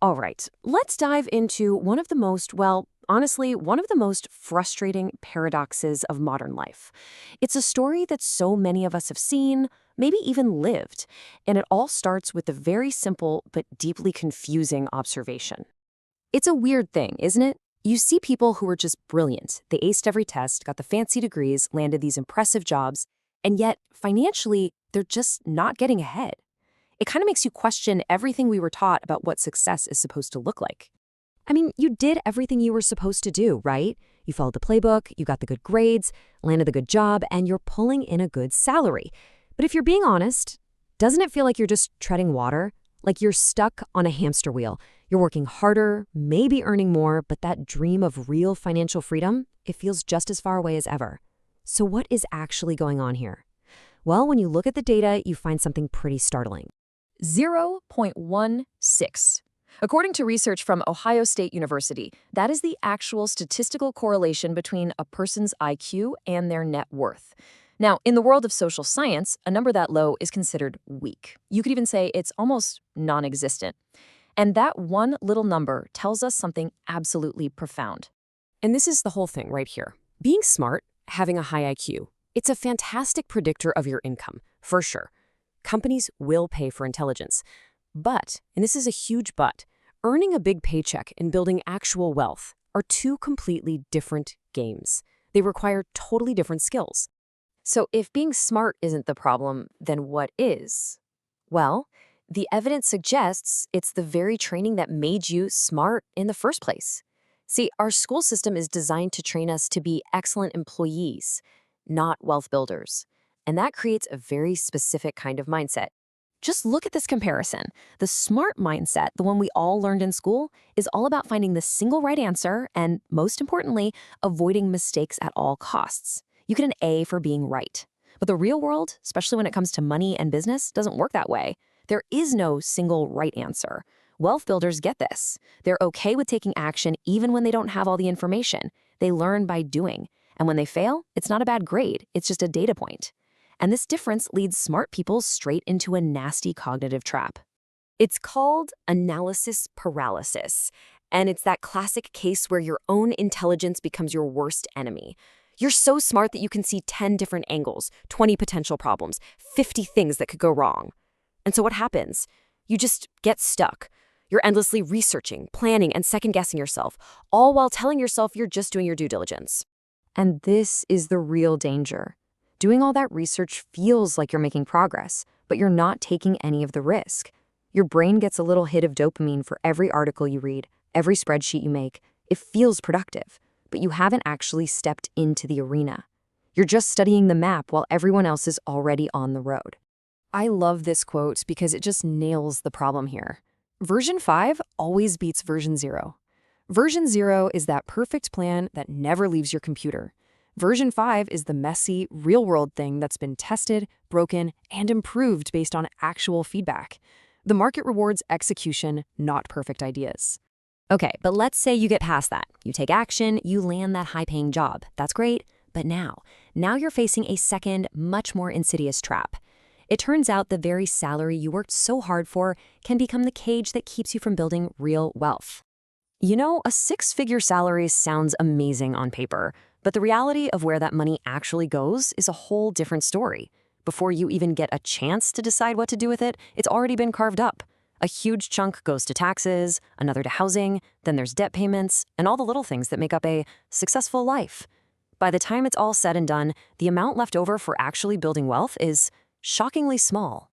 All right, let's dive into one of the most, well, honestly, one of the most frustrating paradoxes of modern life. It's a story that so many of us have seen, maybe even lived, and it all starts with a very simple but deeply confusing observation. It's a weird thing, isn't it? You see people who are just brilliant. They aced every test, got the fancy degrees, landed these impressive jobs, and yet, financially, they're just not getting ahead. It kind of makes you question everything we were taught about what success is supposed to look like. I mean, you did everything you were supposed to do, right? You followed the playbook, you got the good grades, landed the good job, and you're pulling in a good salary. But if you're being honest, doesn't it feel like you're just treading water? Like you're stuck on a hamster wheel. You're working harder, maybe earning more, but that dream of real financial freedom, it feels just as far away as ever. So what is actually going on here? Well, when you look at the data, you find something pretty startling. 0.16. According to research from Ohio State University, that is the actual statistical correlation between a person's IQ and their net worth. Now, in the world of social science, a number that low is considered weak. You could even say it's almost non-existent. And that one little number tells us something absolutely profound. And this is the whole thing right here. Being smart, having a high IQ, it's a fantastic predictor of your income, for sure. Companies will pay for intelligence. But, and this is a huge but, earning a big paycheck and building actual wealth are two completely different games. They require totally different skills. So if being smart isn't the problem, then what is? Well, the evidence suggests it's the very training that made you smart in the first place. See, our school system is designed to train us to be excellent employees, not wealth builders. And that creates a very specific kind of mindset. Just look at this comparison. The smart mindset, the one we all learned in school, is all about finding the single right answer and, most importantly, avoiding mistakes at all costs. You get an A for being right. But the real world, especially when it comes to money and business, doesn't work that way. There is no single right answer. Wealth builders get this. They're okay with taking action even when they don't have all the information. They learn by doing. And when they fail, it's not a bad grade. It's just a data point. And this difference leads smart people straight into a nasty cognitive trap. It's called analysis paralysis, and it's that classic case where your own intelligence becomes your worst enemy. You're so smart that you can see 10 different angles, 20 potential problems, 50 things that could go wrong. And so what happens? You just get stuck. You're endlessly researching, planning, and second-guessing yourself, all while telling yourself you're just doing your due diligence. And this is the real danger. Doing all that research feels like you're making progress, but you're not taking any of the risk. Your brain gets a little hit of dopamine for every article you read, every spreadsheet you make. It feels productive, but you haven't actually stepped into the arena. You're just studying the map while everyone else is already on the road. I love this quote because it just nails the problem here. Version 5 always beats version 0. Version 0 is that perfect plan that never leaves your computer. Version 5 is the messy, real-world thing that's been tested, broken, and improved based on actual feedback. The market rewards execution, not perfect ideas. Okay, but let's say you get past that. You take action, you land that high-paying job. That's great, but now you're facing a second, much more insidious trap. It turns out the very salary you worked so hard for can become the cage that keeps you from building real wealth. You know, a six-figure salary sounds amazing on paper, but the reality of where that money actually goes is a whole different story. Before you even get a chance to decide what to do with it, it's already been carved up. A huge chunk goes to taxes, another to housing, then there's debt payments, and all the little things that make up a successful life. By the time it's all said and done, the amount left over for actually building wealth is shockingly small.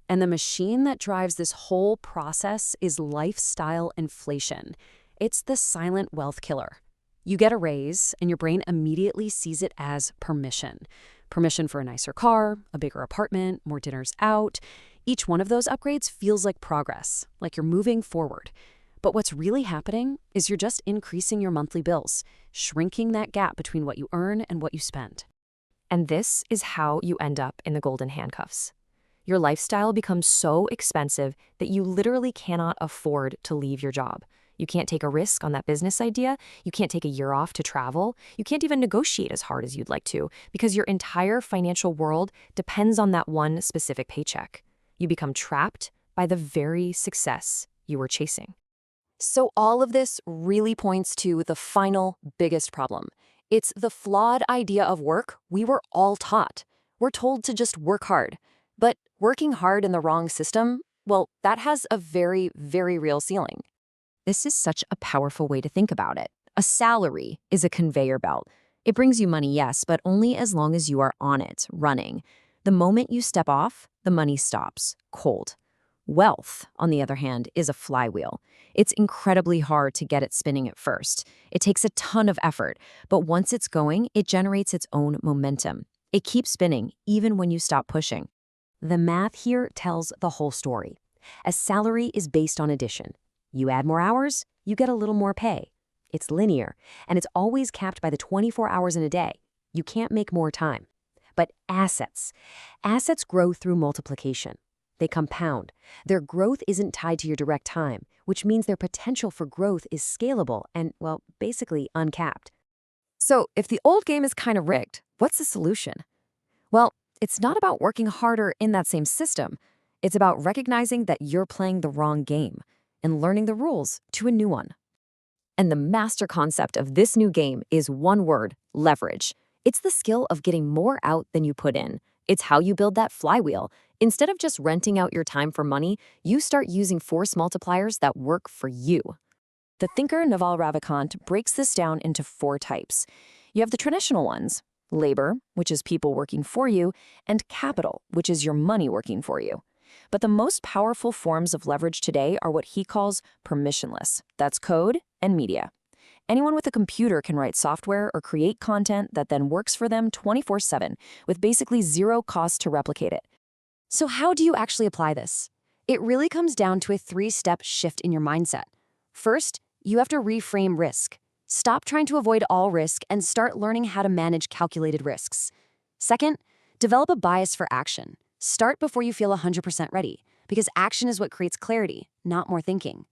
And the machine that drives this whole process is lifestyle inflation. It's the silent wealth killer. You get a raise, and your brain immediately sees it as permission. Permission for a nicer car, a bigger apartment, more dinners out. Each one of those upgrades feels like progress, like you're moving forward. But what's really happening is you're just increasing your monthly bills, shrinking that gap between what you earn and what you spend. And this is how you end up in the golden handcuffs. Your lifestyle becomes so expensive that you literally cannot afford to leave your job. You can't take a risk on that business idea. You can't take a year off to travel. You can't even negotiate as hard as you'd like to because your entire financial world depends on that one specific paycheck. You become trapped by the very success you were chasing. So all of this really points to the final, biggest problem. It's the flawed idea of work we were all taught. We're told to just work hard. But working hard in the wrong system, well, that has a very, very real ceiling. This is such a powerful way to think about it. A salary is a conveyor belt. It brings you money, yes, but only as long as you are on it, running. The moment you step off, the money stops, cold. Wealth, on the other hand, is a flywheel. It's incredibly hard to get it spinning at first. It takes a ton of effort, but once it's going, it generates its own momentum. It keeps spinning, even when you stop pushing. The math here tells the whole story. A salary is based on addition. You add more hours, you get a little more pay. It's linear, and it's always capped by the 24 hours in a day. You can't make more time. But assets grow through multiplication. They compound. Their growth isn't tied to your direct time, which means their potential for growth is scalable and, well, basically uncapped. So if the old game is kind of rigged, what's the solution? Well, it's not about working harder in that same system. It's about recognizing that you're playing the wrong game and learning the rules to a new one. And the master concept of this new game is one word: leverage. It's the skill of getting more out than you put in. It's how you build that flywheel. Instead of just renting out your time for money, you start using force multipliers that work for you. The thinker Naval Ravikant breaks this down into 4 types. You have the traditional ones: labor, which is people working for you, and capital, which is your money working for you. But the most powerful forms of leverage today are what he calls permissionless. That's code and media. Anyone with a computer can write software or create content that then works for them 24/7, with basically zero cost to replicate it. So how do you actually apply this? It really comes down to a 3-step shift in your mindset. First, you have to reframe risk. Stop trying to avoid all risk and start learning how to manage calculated risks. Second, develop a bias for action. Start before you feel 100% ready, because action is what creates clarity, not more thinking.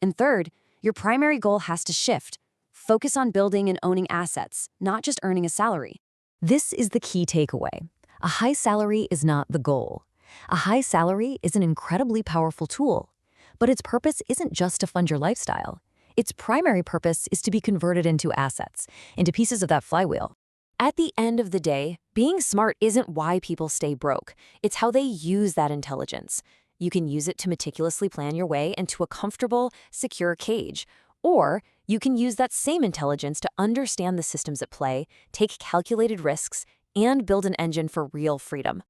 And third, your primary goal has to shift. Focus on building and owning assets, not just earning a salary. This is the key takeaway. A high salary is not the goal. A high salary is an incredibly powerful tool, but its purpose isn't just to fund your lifestyle. Its primary purpose is to be converted into assets, into pieces of that flywheel. At the end of the day, being smart isn't why people stay broke. It's how they use that intelligence. You can use it to meticulously plan your way into a comfortable, secure cage. Or you can use that same intelligence to understand the systems at play, take calculated risks, and build an engine for real freedom.